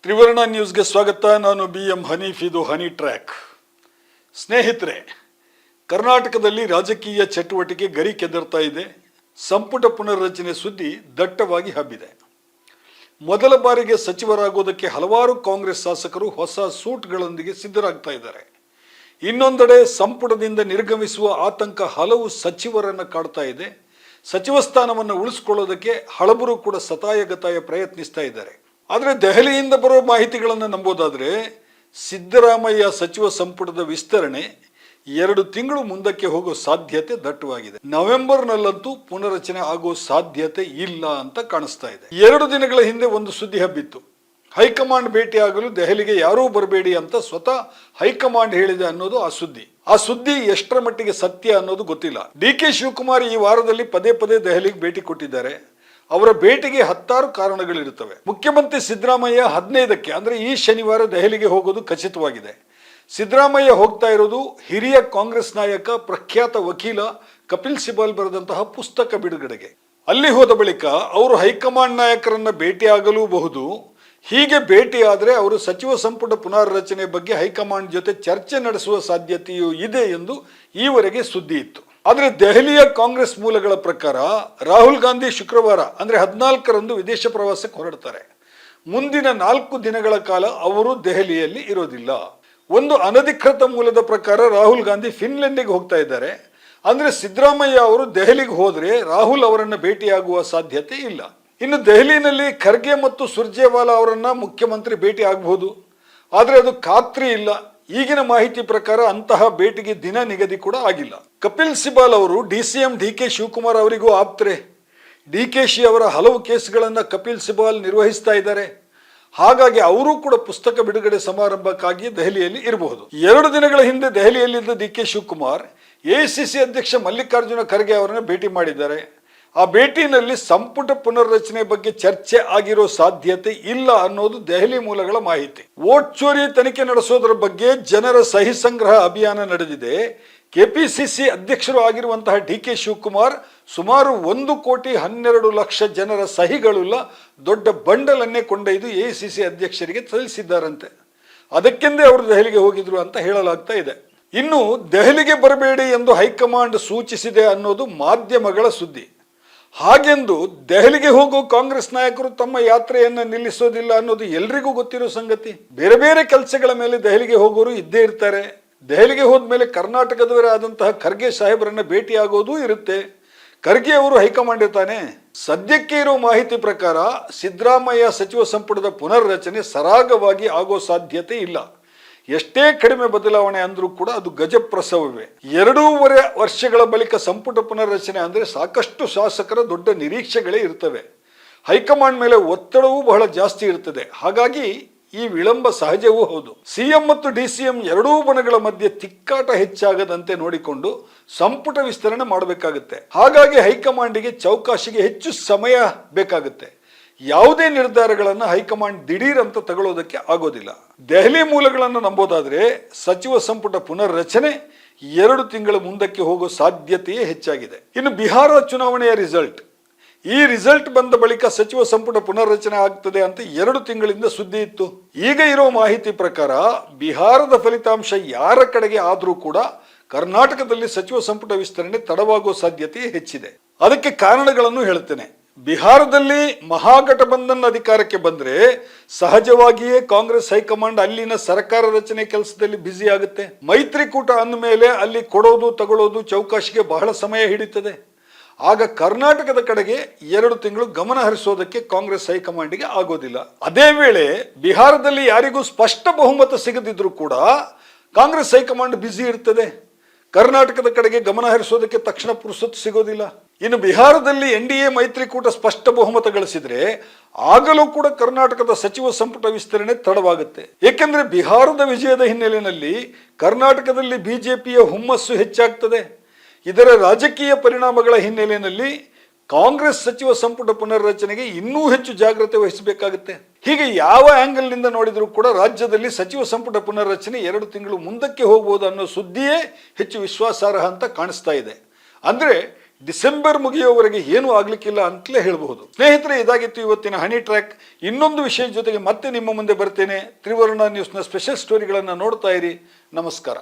ತ್ರಿವರ್ಣ ನ್ಯೂಸ್ಗೆ ಸ್ವಾಗತ. ನಾನು BM ಹನೀಫ್. ಇದು ಹನಿ ಟ್ರ್ಯಾಕ್. ಸ್ನೇಹಿತರೆ, ಕರ್ನಾಟಕದಲ್ಲಿ ರಾಜಕೀಯ ಚಟುವಟಿಕೆ ಗರಿ ಕೆದರ್ತಾ ಇದೆ. ಸಂಪುಟ ಪುನರ್ರಚನೆ ಸುದ್ದಿ ದಟ್ಟವಾಗಿ ಹಬ್ಬಿದೆ. ಮೊದಲ ಬಾರಿಗೆ ಸಚಿವರಾಗೋದಕ್ಕೆ ಹಲವಾರು ಕಾಂಗ್ರೆಸ್ ಶಾಸಕರು ಹೊಸ ಸೂಟ್ಗಳೊಂದಿಗೆ ಸಿದ್ಧರಾಗ್ತಾ ಇದ್ದಾರೆ. ಇನ್ನೊಂದೆಡೆ ಸಂಪುಟದಿಂದ ನಿರ್ಗಮಿಸುವ ಆತಂಕ ಹಲವು ಸಚಿವರನ್ನು ಕಾಡ್ತಾ ಇದೆ. ಸಚಿವ ಸ್ಥಾನವನ್ನು ಉಳಿಸ್ಕೊಳ್ಳೋದಕ್ಕೆ ಹಳಬರು ಕೂಡ ಸತಾಯಗತಾಯ ಪ್ರಯತ್ನಿಸ್ತಾ ಇದ್ದಾರೆ. ಆದರೆ ದೆಹಲಿಯಿಂದ ಬರೋ ಮಾಹಿತಿಗಳನ್ನು ನಂಬೋದಾದರೆ ಸಿದ್ದರಾಮಯ್ಯ ಸಚಿವ ಸಂಪುಟದ ವಿಸ್ತರಣೆ 2 ತಿಂಗಳು ಮುಂದಕ್ಕೆ ಹೋಗೋ ಸಾಧ್ಯತೆ ದಟ್ಟವಾಗಿದೆ. ನವೆಂಬರ್ನಲ್ಲಂತೂ ಪುನರಚನೆ ಆಗೋ ಸಾಧ್ಯತೆ ಇಲ್ಲ ಅಂತ ಕಾಣಿಸ್ತಾ ಇದೆ. 2 ದಿನಗಳ ಹಿಂದೆ ಒಂದು ಸುದ್ದಿ ಹಬ್ಬಿತ್ತು. ಹೈಕಮಾಂಡ್ ಭೇಟಿಯಾಗಲು ದೆಹಲಿಗೆ ಯಾರೂ ಬರಬೇಡಿ ಅಂತ ಸ್ವತಃ ಹೈಕಮಾಂಡ್ ಹೇಳಿದೆ ಅನ್ನೋದು ಆ ಸುದ್ದಿ ಎಷ್ಟರ ಮಟ್ಟಿಗೆ ಸತ್ಯ ಅನ್ನೋದು ಗೊತ್ತಿಲ್ಲ. DK ಶಿವಕುಮಾರ್ ಈ ವಾರದಲ್ಲಿ ಪದೇ ಪದೇ ದೆಹಲಿಗೆ ಭೇಟಿ ಕೊಟ್ಟಿದ್ದಾರೆ. ಅವರ ಭೇಟಿಗೆ 10 ಕಾರಣಗಳಿರುತ್ತವೆ. ಮುಖ್ಯಮಂತ್ರಿ ಸಿದ್ದರಾಮಯ್ಯ 15ಕ್ಕೆ ಅಂದರೆ ಈ ಶನಿವಾರ ದೆಹಲಿಗೆ ಹೋಗೋದು ಖಚಿತವಾಗಿದೆ. ಸಿದ್ದರಾಮಯ್ಯ ಹೋಗ್ತಾ ಇರೋದು ಹಿರಿಯ ಕಾಂಗ್ರೆಸ್ ನಾಯಕ, ಪ್ರಖ್ಯಾತ ವಕೀಲ ಕಪಿಲ್ ಸಿಬಲ್ ಬರೆದಂತಹ ಪುಸ್ತಕ ಬಿಡುಗಡೆಗೆ. ಅಲ್ಲಿ ಹೋದ ಬಳಿಕ ಅವರು ಹೈಕಮಾಂಡ್ ನಾಯಕರನ್ನ ಭೇಟಿಯಾಗಲೂಬಹುದು. ಹೀಗೆ ಭೇಟಿಯಾದರೆ ಅವರು ಸಚಿವ ಸಂಪುಟ ಪುನರ್ರಚನೆ ಬಗ್ಗೆ ಹೈಕಮಾಂಡ್ ಜೊತೆ ಚರ್ಚೆ ನಡೆಸುವ ಸಾಧ್ಯತೆಯೂ ಇದೆ ಎಂದು ಈವರೆಗೆ ಸುದ್ದಿ ಇತ್ತು. ಆದರೆ ದೆಹಲಿಯ ಕಾಂಗ್ರೆಸ್ ಮೂಲಗಳ ಪ್ರಕಾರ ರಾಹುಲ್ ಗಾಂಧಿ ಶುಕ್ರವಾರ ಅಂದರೆ 14ರಂದು ವಿದೇಶ ಪ್ರವಾಸಕ್ಕೆ ಹೊರಡ್ತಾರೆ. ಮುಂದಿನ 4 ದಿನಗಳ ಕಾಲ ಅವರು ದೆಹಲಿಯಲ್ಲಿ ಇರೋದಿಲ್ಲ. ಒಂದು ಅನಧಿಕೃತ ಮೂಲದ ಪ್ರಕಾರ ರಾಹುಲ್ ಗಾಂಧಿ ಫಿನ್ಲೆಂಡಿಗೆ ಹೋಗ್ತಾ ಇದ್ದಾರೆ. ಅಂದರೆ ಸಿದ್ದರಾಮಯ್ಯ ಅವರು ದೆಹಲಿಗೆ ಹೋದರೆ ರಾಹುಲ್ ಅವರನ್ನು ಭೇಟಿಯಾಗುವ ಸಾಧ್ಯತೆ ಇಲ್ಲ. ಇನ್ನು ದೆಹಲಿನಲ್ಲಿ ಖರ್ಗೆ ಮತ್ತು ಸುರ್ಜೇವಾಲಾ ಅವರನ್ನ ಮುಖ್ಯಮಂತ್ರಿ ಭೇಟಿ ಆಗಬಹುದು. ಆದರೆ ಅದು ಖಾತ್ರಿ ಇಲ್ಲ. ಈಗಿನ ಮಾಹಿತಿ ಪ್ರಕಾರ ಅಂತಹ ಭೇಟಿಗೆ ದಿನ ನಿಗದಿ ಕೂಡ ಆಗಿಲ್ಲ. ಕಪಿಲ್ ಸಿಬಲ್ ಅವರು DCM DK ಶಿವಕುಮಾರ್ ಅವರಿಗೂ ಆಪ್ತರೆ. DKಶಿ ಅವರ ಹಲವು ಕೇಸ್ಗಳನ್ನು ಕಪಿಲ್ ಸಿಬಲ್ ನಿರ್ವಹಿಸ್ತಾ ಇದ್ದಾರೆ. ಹಾಗಾಗಿ ಅವರು ಕೂಡ ಪುಸ್ತಕ ಬಿಡುಗಡೆ ಸಮಾರಂಭಕ್ಕಾಗಿ ದೆಹಲಿಯಲ್ಲಿ ಇರಬಹುದು. 2 ದಿನಗಳ ಹಿಂದೆ ದೆಹಲಿಯಲ್ಲಿದ್ದ DK ಶಿವಕುಮಾರ್ AICC ಅಧ್ಯಕ್ಷ ಮಲ್ಲಿಕಾರ್ಜುನ ಖರ್ಗೆ ಅವರನ್ನು ಭೇಟಿ ಮಾಡಿದ್ದಾರೆ. ಆ ಭೇಟಿನಲ್ಲಿ ಸಂಪುಟ ಪುನರ್ರಚನೆ ಬಗ್ಗೆ ಚರ್ಚೆ ಆಗಿರೋ ಸಾಧ್ಯತೆ ಇಲ್ಲ ಅನ್ನೋದು ದೆಹಲಿ ಮೂಲಗಳ ಮಾಹಿತಿ. ವೋಟ್ ಚೋರಿ ತನಿಖೆ ನಡೆಸೋದರ ಬಗ್ಗೆ ಜನರ ಸಹಿ ಸಂಗ್ರಹ ಅಭಿಯಾನ ನಡೆದಿದೆ. KPCC ಅಧ್ಯಕ್ಷರು ಆಗಿರುವಂತಹ DK ಶಿವಕುಮಾರ್ ಸುಮಾರು 1,12,00,000 ಜನರ ಸಹಿಗಳುಳ್ಳ ದೊಡ್ಡ ಬಂಡಲನ್ನೇ ಕೊಂಡೊಯ್ದು AICC ಅಧ್ಯಕ್ಷರಿಗೆ ಸಲ್ಲಿಸಿದ್ದಾರಂತೆ. ಅದಕ್ಕೆಂದೇ ಅವರು ದೆಹಲಿಗೆ ಹೋಗಿದ್ರು ಅಂತ ಹೇಳಲಾಗ್ತಾ ಇದೆ. ಇನ್ನು ದೆಹಲಿಗೆ ಬರಬೇಡಿ ಎಂದು ಹೈಕಮಾಂಡ್ ಸೂಚಿಸಿದೆ ಅನ್ನೋದು ಮಾಧ್ಯಮಗಳ ಸುದ್ದಿ. ಹಾಗೆಂದು ದೆಹಲಿಗೆ ಹೋಗೋ ಕಾಂಗ್ರೆಸ್ ನಾಯಕರು ತಮ್ಮ ಯಾತ್ರೆಯನ್ನು ನಿಲ್ಲಿಸೋದಿಲ್ಲ ಅನ್ನೋದು ಎಲ್ರಿಗೂ ಗೊತ್ತಿರೋ ಸಂಗತಿ. ಬೇರೆ ಬೇರೆ ಕೆಲಸಗಳ ಮೇಲೆ ದೆಹಲಿಗೆ ಹೋಗೋರು ಇದ್ದೇ ಇರ್ತಾರೆ. ದೆಹಲಿಗೆ ಹೋದ್ಮೇಲೆ ಕರ್ನಾಟಕದವರೇ ಆದಂತಹ ಖರ್ಗೆ ಸಾಹೇಬರನ್ನ ಭೇಟಿಯಾಗೋದು ಇರುತ್ತೆ. ಖರ್ಗೆ ಅವರು ಹೈಕಮಾಂಡ್ ತಾನೆ. ಸದ್ಯಕ್ಕೆ ಇರೋ ಮಾಹಿತಿ ಪ್ರಕಾರ ಸಿದ್ದರಾಮಯ್ಯ ಸಚಿವ ಸಂಪುಟದ ಪುನರ್ರಚನೆ ಸರಾಗವಾಗಿ ಆಗೋ ಸಾಧ್ಯತೆ ಇಲ್ಲ. ಎಷ್ಟೇ ಕಡಿಮೆ ಬದಲಾವಣೆ ಅಂದ್ರೂ ಕೂಡ ಅದು ಗಜಪ್ರಸವವೇ. 2.5 ವರ್ಷಗಳ ಬಳಿಕ ಸಂಪುಟ ಪುನರ್ರಚನೆ ಅಂದರೆ ಸಾಕಷ್ಟು ಶಾಸಕರ ದೊಡ್ಡ ನಿರೀಕ್ಷೆಗಳೇ ಇರ್ತವೆ. ಹೈಕಮಾಂಡ್ ಮೇಲೆ ಒತ್ತಡವೂ ಬಹಳ ಜಾಸ್ತಿ ಇರ್ತದೆ. ಹಾಗಾಗಿ ಈ ವಿಳಂಬ ಸಹಜವೂ ಹೌದು. CM ಮತ್ತು DCM ಎರಡೂ ಬಣಗಳ ಮಧ್ಯೆ ತಿಕ್ಕಾಟ ಹೆಚ್ಚಾಗದಂತೆ ನೋಡಿಕೊಂಡು ಸಂಪುಟ ವಿಸ್ತರಣೆ ಮಾಡಬೇಕಾಗುತ್ತೆ. ಹಾಗಾಗಿ ಹೈಕಮಾಂಡಿಗೆ ಚೌಕಾಶಿಗೆ ಹೆಚ್ಚು ಸಮಯ ಬೇಕಾಗುತ್ತೆ. ಯಾವುದೇ ನಿರ್ಧಾರಗಳನ್ನು ಹೈಕಮಾಂಡ್ ದಿಢೀರ್ ಅಂತ ತಗೊಳ್ಳೋದಕ್ಕೆ ಆಗೋದಿಲ್ಲ. ದೆಹಲಿ ಮೂಲಗಳನ್ನು ನಂಬೋದಾದ್ರೆ ಸಚಿವ ಸಂಪುಟ ಪುನರ್ರಚನೆ 2 ತಿಂಗಳ ಮುಂದಕ್ಕೆ ಹೋಗೋ ಸಾಧ್ಯತೆಯೇ ಹೆಚ್ಚಾಗಿದೆ. ಇನ್ನು ಬಿಹಾರ ಚುನಾವಣೆಯ ಈ ರಿಸಲ್ಟ್ ಬಂದ ಬಳಿಕ ಸಚಿವ ಸಂಪುಟ ಪುನರ್ರಚನೆ ಆಗ್ತದೆ ಅಂತ 2 ತಿಂಗಳಿಂದ ಸುದ್ದಿ ಇತ್ತು. ಈಗ ಇರೋ ಮಾಹಿತಿ ಪ್ರಕಾರ ಬಿಹಾರದ ಫಲಿತಾಂಶ ಯಾರ ಕಡೆಗೆ ಆದರೂ ಕೂಡ ಕರ್ನಾಟಕದಲ್ಲಿ ಸಚಿವ ಸಂಪುಟ ವಿಸ್ತರಣೆ ತಡವಾಗೋ ಸಾಧ್ಯತೆ ಹೆಚ್ಚಿದೆ. ಅದಕ್ಕೆ ಕಾರಣಗಳನ್ನು ಹೇಳ್ತೇನೆ. ಬಿಹಾರದಲ್ಲಿ ಮಹಾಗಠಬಂಧನ್ ಅಧಿಕಾರಕ್ಕೆ ಬಂದ್ರೆ ಸಹಜವಾಗಿಯೇ ಕಾಂಗ್ರೆಸ್ ಹೈಕಮಾಂಡ್ ಅಲ್ಲಿನ ಸರ್ಕಾರ ರಚನೆ ಕೆಲಸದಲ್ಲಿ ಬ್ಯುಸಿ ಆಗುತ್ತೆ. ಮೈತ್ರಿಕೂಟ ಅಂದಮೇಲೆ ಅಲ್ಲಿ ಕೊಡೋದು ತಗೊಳ್ಳೋದು ಚೌಕಾಶಿಗೆ ಬಹಳ ಸಮಯ ಹಿಡಿತದೆ. ಆಗ ಕರ್ನಾಟಕದ ಕಡೆಗೆ 2 ತಿಂಗಳು ಗಮನ ಹರಿಸೋದಕ್ಕೆ ಕಾಂಗ್ರೆಸ್ ಹೈಕಮಾಂಡಿಗೆ ಆಗೋದಿಲ್ಲ. ಅದೇ ವೇಳೆ ಬಿಹಾರದಲ್ಲಿ ಯಾರಿಗೂ ಸ್ಪಷ್ಟ ಬಹುಮತ ಸಿಗದಿದ್ರು ಕೂಡ ಕಾಂಗ್ರೆಸ್ ಹೈಕಮಾಂಡ್ ಬ್ಯುಸಿ ಇರ್ತದೆ. ಕರ್ನಾಟಕದ ಕಡೆಗೆ ಗಮನ ಹರಿಸೋದಕ್ಕೆ ತಕ್ಷಣ ಪುರುಸೊತ್ತು ಸಿಗೋದಿಲ್ಲ. ಇನ್ನು ಬಿಹಾರದಲ್ಲಿ NDA ಮೈತ್ರಿಕೂಟ ಸ್ಪಷ್ಟ ಬಹುಮತ ಗಳಿಸಿದ್ರೆ ಆಗಲೂ ಕೂಡ ಕರ್ನಾಟಕದ ಸಚಿವ ಸಂಪುಟ ವಿಸ್ತರಣೆ ತಡವಾಗುತ್ತೆ. ಏಕೆಂದ್ರೆ ಬಿಹಾರದ ವಿಜಯದ ಹಿನ್ನೆಲೆಯಲ್ಲಿ ಕರ್ನಾಟಕದಲ್ಲಿ ಬಿಜೆಪಿಯ ಹುಮ್ಮಸ್ಸು ಹೆಚ್ಚಾಗ್ತದೆ. ಇದರ ರಾಜಕೀಯ ಪರಿಣಾಮಗಳ ಹಿನ್ನೆಲೆಯಲ್ಲಿ ಕಾಂಗ್ರೆಸ್ ಸಚಿವ ಸಂಪುಟ ಪುನರ್ರಚನೆಗೆ ಇನ್ನೂ ಹೆಚ್ಚು ಜಾಗ್ರತೆ ವಹಿಸಬೇಕಾಗುತ್ತೆ. ಹೀಗೆ ಯಾವ ಆಂಗಲ್ ನಿಂದ ನೋಡಿದರೂ ಕೂಡ ರಾಜ್ಯದಲ್ಲಿ ಸಚಿವ ಸಂಪುಟ ಪುನರ್ರಚನೆ 2 ತಿಂಗಳು ಮುಂದಕ್ಕೆ ಹೋಗಬಹುದು ಅನ್ನೋ ಸುದ್ದಿಯೇ ಹೆಚ್ಚು ವಿಶ್ವಾಸಾರ್ಹ ಅಂತ ಕಾಣಿಸ್ತಾ ಇದೆ. ಅಂದ್ರೆ ಡಿಸೆಂಬರ್ ಮುಗಿಯುವವರೆಗೆ ಏನೂ ಆಗಲಿಕ್ಕಿಲ್ಲ ಅಂತಲೇ ಹೇಳಬಹುದು. ಸ್ನೇಹಿತರೆ, ಇದಾಗಿತ್ತು ಇವತ್ತಿನ ಹನಿ ಟ್ರ್ಯಾಕ್. ಇನ್ನೊಂದು ವಿಷಯದ ಜೊತೆಗೆ ಮತ್ತೆ ನಿಮ್ಮ ಮುಂದೆ ಬರ್ತೇನೆ. ತ್ರಿವರ್ಣ ನ್ಯೂಸ್ನ ಸ್ಪೆಷಲ್ ಸ್ಟೋರಿಗಳನ್ನು ನೋಡ್ತಾ ಇರಿ. ನಮಸ್ಕಾರ.